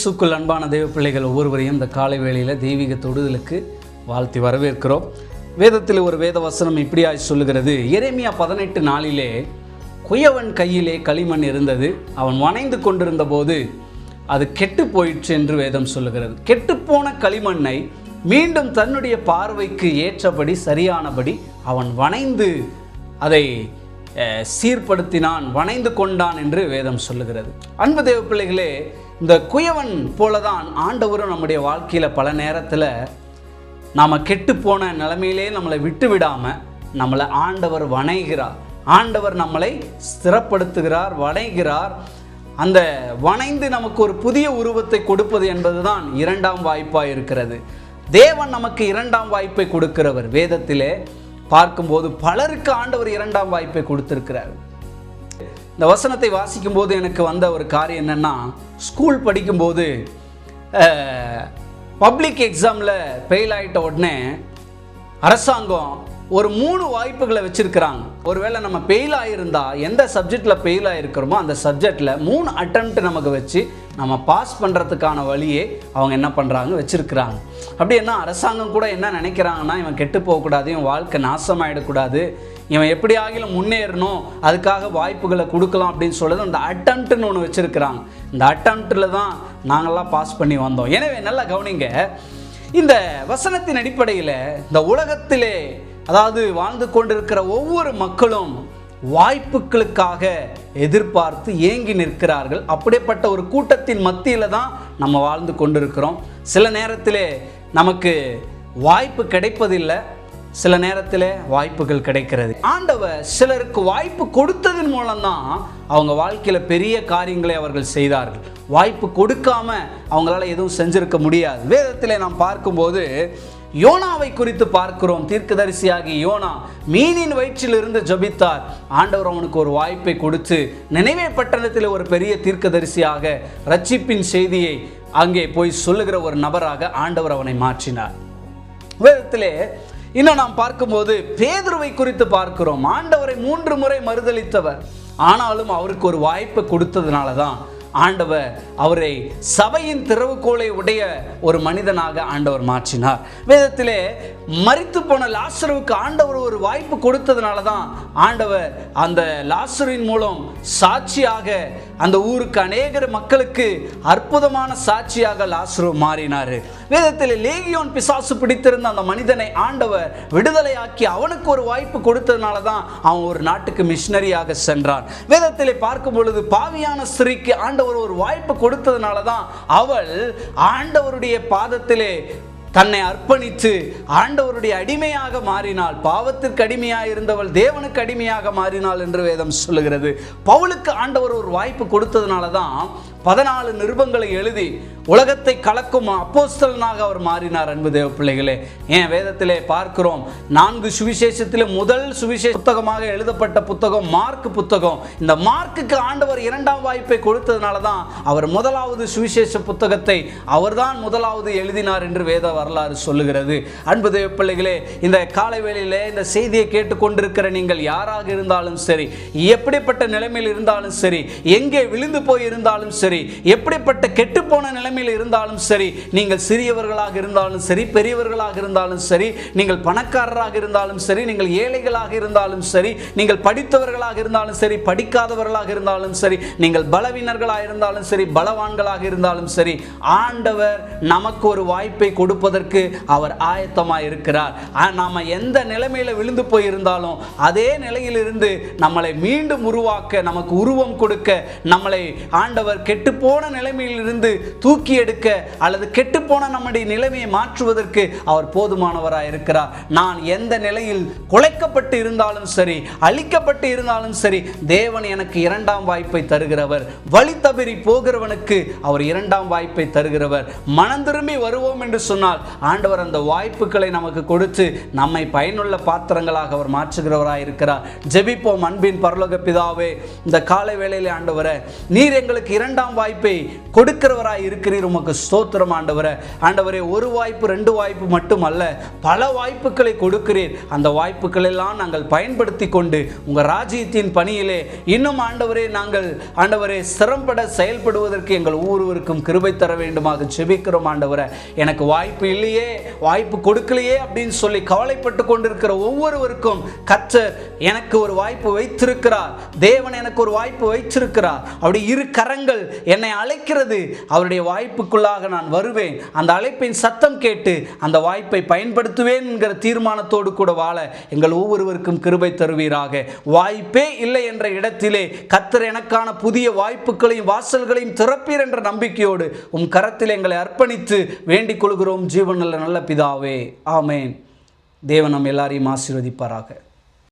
இயேசுக்குள் அன்பான தெய்வ பிள்ளைகள் ஒவ்வொருவரையும் இந்த காலை வேளையில் தெய்வீக தொடுதலுக்கு வாழ்த்தி வரவேற்கிறோம். வேதத்தில் ஒரு வேத வசனம் இப்படியாய் சொல்லுகிறது. எரேமியா 18:4 குயவன் கையிலே களிமண் இருந்தது, அவன் வணைந்து கொண்டிருந்த போது அது கெட்டு போயிற்று என்று வேதம் சொல்லுகிறது. கெட்டுப்போன களிமண்ணை மீண்டும் தன்னுடைய பார்வைக்கு ஏற்றபடி சரியானபடி அவன் வணைந்து அதை சீர்படுத்தினான், வணைந்து கொண்டான் என்று வேதம் சொல்லுகிறது. அன்பு தேவ பிள்ளைகளே, இந்த குயவன் போலதான் ஆண்டவரும் நம்முடைய வாழ்க்கையில் பல நேரத்தில் நாம் கெட்டுப்போன நிலைமையிலே நம்மளை விட்டு விடாமல் நம்மளை ஆண்டவர் வணைகிறார். ஆண்டவர் நம்மளை ஸ்திரப்படுத்துகிறார், வணைகிறார். அந்த வணைந்து நமக்கு ஒரு புதிய உருவத்தை கொடுப்பது என்பதுதான் இரண்டாம் வாய்ப்பாக இருக்கிறது. தேவன் நமக்கு இரண்டாம் வாய்ப்பை கொடுக்கிறவர். வேதத்திலே பார்க்கும்போது பலருக்கு ஆண்டவர் இரண்டாம் வாய்ப்பை கொடுத்திருக்கிறார். இந்த வசனத்தை வாசிக்கும் போது எனக்கு வந்த ஒரு காரியம் என்னன்னா, ஸ்கூல் படிக்கும்போது பப்ளிக் எக்ஸாமில் ஃபெயில் ஆகிட்ட உடனே அரசாங்கம் ஒரு 3 வாய்ப்புகளை வச்சுருக்கிறாங்க. ஒருவேளை நம்ம ஃபெயில் ஆகியிருந்தா எந்த சப்ஜெக்டில் ஃபெயில் ஆகிருக்கிறோமோ அந்த சப்ஜெக்டில் 3 அட்டெம்ப்ட் நமக்கு வச்சு நம்ம பாஸ் பண்ணுறதுக்கான வழியே அவங்க என்ன பண்ணுறாங்க வச்சுருக்கிறாங்க. அப்படின்னா அரசாங்கம் கூட என்ன நினைக்கிறாங்கன்னா, இவன் கெட்டு போகக்கூடாது, இவன் வாழ்க்கை நாசமாகிடக்கூடாது, இவன் எப்படி ஆகிலும் முன்னேறணும், அதுக்காக வாய்ப்புகளை கொடுக்கலாம் அப்படின்னு சொல்லுறது அந்த அட்டெம்ப்ட்னு ஒன்று வச்சுருக்கிறாங்க. இந்த அட்டெம்ப்டில் தான் நாங்கள்லாம் பாஸ் பண்ணி வந்தோம். எனவே நல்லா கவனிங்க, இந்த வசனத்தின் அடிப்படையில் இந்த உலகத்திலே அதாவது வாழ்ந்து கொண்டிருக்கிற ஒவ்வொரு மக்களும் வாய்ப்புகளுக்காக எதிர்பார்த்து ஏங்கி நிற்கிறார்கள். அப்படிப்பட்ட ஒரு கூட்டத்தின் மத்தியில் தான் நம்ம வாழ்ந்து கொண்டிருக்கிறோம். சில நேரத்திலே நமக்கு வாய்ப்பு கிடைப்பதில்லை, சில நேரத்தில் வாய்ப்புகள் கிடைக்கிறது. ஆண்டவர் சிலருக்கு வாய்ப்பு கொடுத்ததன் மூலம்தான் அவங்க வாழ்க்கையில் பெரிய காரியங்களை அவர்கள் செய்தார்கள். வாய்ப்பு கொடுக்காம அவங்களால எதுவும் செஞ்சிருக்க முடியாது. வேதத்தில் நாம் பார்க்கும்போது யோனாவை குறித்து பார்க்கிறோம். தீர்க்கதரிசியாகி யோனா மீனின் வயிற்றிலிருந்து ஜெபித்தார். ஆண்டவர் அவனுக்கு ஒரு வாய்ப்பை கொடுத்து நினைவே பட்டணத்தில் ஒரு பெரிய தீர்க்கதரிசியாக ரட்சிப்பின் செய்தியை அங்கே போய் சொல்லுகிற ஒரு நபராக ஆண்டவர் அவனை மாற்றினார். வேதத்திலே இன்னும் நாம் பார்க்கும்போது பேதுருவை குறித்து பார்க்கிறோம். ஆண்டவரை 3 முறை மறுதலித்தவர், ஆனாலும் அவருக்கு ஒரு வாய்ப்பை கொடுத்ததுனால தான் ஆண்டவர் அவரை சபையின் திறவுகோலை உடைய ஒரு மனிதனாக ஆண்டவர் மாற்றினார். வேதத்திலே மரித்து போன லாசருவுக்கு ஆண்டவர் ஒரு வாய்ப்பு கொடுத்ததுனால தான் ஆண்டவர் அந்த லாசரின் மூலம் சாட்சியாக அந்த ஊருக்கு அநேகர் மக்களுக்கு அற்புதமான சாட்சியாக லாசரு மாறினார். வேதத்தில் லேகியோன் பிசாசு பிடித்திருந்த அந்த மனிதனை ஆண்டவர் விடுதலையாக்கி அவனுக்கு ஒரு வாய்ப்பு கொடுத்ததுனால தான் அவன் ஒரு நாட்டுக்கு மிஷனரியாக சென்றான். வேதத்தில் பார்க்கும் பொழுது பாவியான ஸ்திரீக்கு ஆண்டவர் ஒரு வாய்ப்பு கொடுத்ததுனால தான் அவள் ஆண்டவருடைய பாதத்திலே தன்னை அர்ப்பணித்து ஆண்டவருடைய அடிமையாக மாறினாள். பாவத்திற்கு அடிமையாக இருந்தவள் தேவனுக்கு அடிமையாக மாறினாள் என்று வேதம் சொல்லுகிறது. பவுலுக்கு ஆண்டவர் ஒரு வாய்ப்பு கொடுத்ததுனால தான் 14 நிருபங்களை எழுதி உலகத்தை கலக்கும் அப்போஸ்தலனாக அவர் மாறினார். அன்பு தேவ பிள்ளைகளே, ஏன் வேதத்திலே பார்க்கிறோம் 4 சுவிசேஷத்திலே முதல் சுவிசேஷ புத்தகமாக எழுதப்பட்ட புத்தகம் மார்க் புத்தகம். இந்த மார்க்குக்கு ஆண்டவர் 2ஆம் வாய்ப்பை கொடுத்ததுனால தான் அவர் முதலாவது சுவிசேஷ புத்தகத்தை அவர்தான் முதலாவது எழுதினார் என்று வேத வரலாறு சொல்லுகிறது. அன்பு தேவ பிள்ளைகளே, இந்த காலை வேளையிலே இந்த செய்தியை கேட்டுக்கொண்டிருக்கிற நீங்கள் யாராக இருந்தாலும் சரி, எப்படிப்பட்ட நிலைமையில் இருந்தாலும் சரி, எங்கே விழுந்து போய் இருந்தாலும் சரி, எப்படிப்பட்ட கெட்டுப்போன நிலைமையில் இருந்தாலும் சரி, நீங்கள் சிறியவர்களாக இருந்தாலும் சரி, பெரியவர்களாக இருந்தாலும் சரி, நீங்கள் பணக்காரராக இருந்தாலும் சரி, நீங்கள் ஏழைகளாக இருந்தாலும் சரி, நீங்கள் படித்தவர்களாக இருந்தாலும் சரி, படிக்காதவர்களாக இருந்தாலும் சரி, நீங்கள் பலவீனர்களாக இருந்தாலும் சரி, பலவான்களாக இருந்தாலும் சரி, ஆண்டவர் நமக்கு ஒரு வாய்ப்பை கொடுப்பதற்கு அவர் ஆயத்தமாக இருக்கிறார். நாம எந்த நிலைமையில விழுந்து போய் இருந்தாலும் அதே நிலையிலிருந்து நம்மளை மீண்டும் உருவாக்க, நமக்கு உருவம் கொடுக்க, நம்மளை ஆண்டவர் கெட்டுப்போன நிலைமையிலிருந்து தூக்கி எடுக்க அல்லது கெட்டுப்போன நம்முடைய நிலைமையை மாற்றுவதற்கு அவர் போதுமானவராக இருக்கிறார். நான் எந்த நிலையில் குலைக்கப்பட்டு இருந்தாலும் சரி, அழிக்கப்பட்டு இருந்தாலும் சரி, தேவன் எனக்கு 2ஆம் வாய்ப்பை தருகிறவர். வழி தவறி போகிறவனுக்கு அவர் 2ஆம் வாய்ப்பை தருகிறவர். மனம் திரும்பி வருவோம் என்று சொன்னால் ஆண்டவர் அந்த வாய்ப்புகளை நமக்கு கொடுத்து நம்மை பயனுள்ள பாத்திரங்களாக அவர் மாற்றுகிறவராக இருக்கிறார். ஜெபிப்போம். அன்பின் பரலோக பிதாவே, இந்த காலை வேளையிலே ஆண்டவரே, நீர் எங்களுக்கு 2ஆம் இரண்டாம் வாய்ப்பை கொடுக்கிறவராய் இருக்கிறீர். உமக்கு ஸ்தோத்திரம் ஆண்டவரே. ஆண்டவரே, ஒரு வாய்ப்பு 2 வாய்ப்பு மட்டுமல்ல, பல வாய்ப்புகளை கொடுக்கிறீர். அந்த வாய்ப்புகள் எல்லாம் நாங்கள் பயன்படுத்தி கொண்டு உங்கள் ராஜ்யத்தின் பணியிலே இன்னும் ஆண்டவரே நாங்கள் ஆண்டவரே சிறம்பட செயல்படுவதற்கு எங்கள் ஒவ்வொருவருக்கும் கிருபை தர வேண்டுமாக ஜெபிக்கிறோம் ஆண்டவரே. எனக்கு வாய்ப்பு இல்லையே, வாய்ப்பு கொடுக்கலையே அப்படின்னு சொல்லி கவலைப்பட்டு கொண்டிருக்கிற ஒவ்வொருவருக்கும் கர்த்தர் எனக்கு ஒரு வாய்ப்பு வைத்திருக்கிறார். தேவன் எனக்கு ஒரு வாய்ப்பு வைத்திருக்கிறார். அவருடைய இரு கரங்கள் என்னை அழைக்கிறது. அவருடைய வாய்ப்புக்குள்ளாக நான் வருவேன். அந்த அழைப்பின் சத்தம் கேட்டு அந்த வாய்ப்பை பயன்படுத்துவேன் என்கிற தீர்மானத்தோடு கூட வாழ எங்கள் ஒவ்வொருவருக்கும் கிருபை தருவீராக. வாய்ப்பே இல்லை என்ற இடத்திலே கர்த்தர் எனக்கான புதிய வாய்ப்புகளையும் வாசல்களையும் திறப்பீர் என்ற நம்பிக்கையோடு உம் கரத்தில் எங்களை அர்ப்பணித்து வேண்டிக் கொள்கிறோம் ஜீவனுள்ள நல்ல பிதாவே. ஆமேன். தேவன் நம் எல்லாரையும் ஆசீர்வதிப்பாராக.